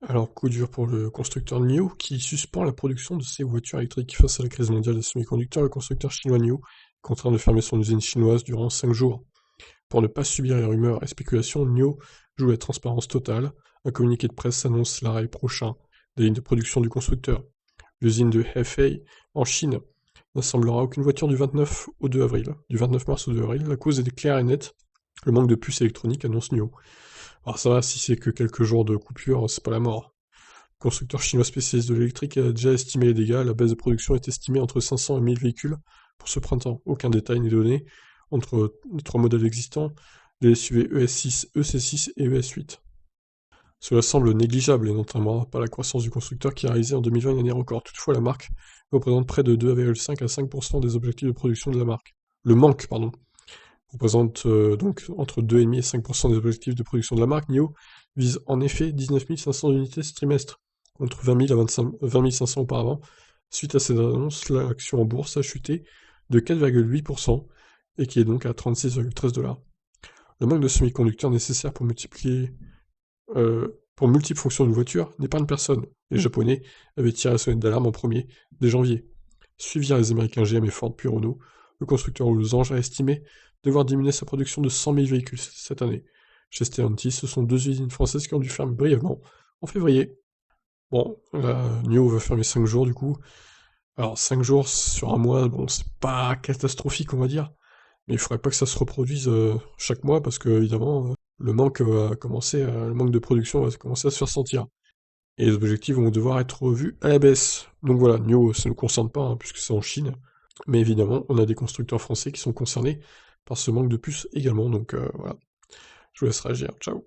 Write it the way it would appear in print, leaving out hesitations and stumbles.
Alors, coup dur pour le constructeur NIO qui suspend la production de ses voitures électriques. Face à la crise mondiale des semi-conducteurs, le constructeur chinois NIO est contraint de fermer son usine chinoise durant 5 jours. Pour ne pas subir les rumeurs et spéculations, NIO joue la transparence totale. Un communiqué de presse annonce l'arrêt prochain des lignes de production du constructeur. L'usine de Hefei, en Chine, n'assemblera aucune voiture du 29 au 2 avril. Du 29 mars au 2 avril, la cause est claire et nette. Le manque de puces électroniques, annonce NIO. Alors ça va, si c'est que quelques jours de coupure, c'est pas la mort. Le constructeur chinois spécialiste de l'électrique a déjà estimé les dégâts. La baisse de production est estimée entre 500 et 1000 véhicules pour ce printemps. Aucun détail n'est donné entre les 3 modèles existants, les SUV ES6, EC6 et ES8. Cela semble négligeable et n'entraînera pas la croissance du constructeur qui a réalisé en 2020 une année record. Toutefois, la marque représente près de 2,5 à 5% des objectifs de production de la marque. Le manque, pardon, représente donc entre 2,5 et 5% des objectifs de production de la marque. NIO vise en effet 19 500 unités ce trimestre, contre 20 000 à 20 500 auparavant. Suite à cette annonce, l'action en bourse a chuté de 4,8% et qui est donc à 36,13 $. Le manque de semi-conducteurs nécessaire pour multiples fonctions d'une voiture n'épargne personne. Les Japonais avaient tiré la sonnette d'alarme en premier dès janvier. Suivirent les Américains GM et Ford puis Renault. Le constructeur Losange a estimé devoir diminuer sa production de 100 000 véhicules cette année. Chez Stellantis, ce sont 2 usines françaises qui ont dû fermer brièvement en février. Bon, là, NIO va fermer 5 jours du coup. Alors 5 jours sur un mois, bon, c'est pas catastrophique on va dire, mais il faudrait pas que ça se reproduise chaque mois parce que évidemment le manque de production va commencer à se faire sentir. Et les objectifs vont devoir être revus à la baisse. Donc voilà, NIO, ça ne nous concerne pas, hein, puisque c'est en Chine. Mais évidemment, on a des constructeurs français qui sont concernés par ce manque de puces également. Donc voilà, je vous laisse réagir. Ciao.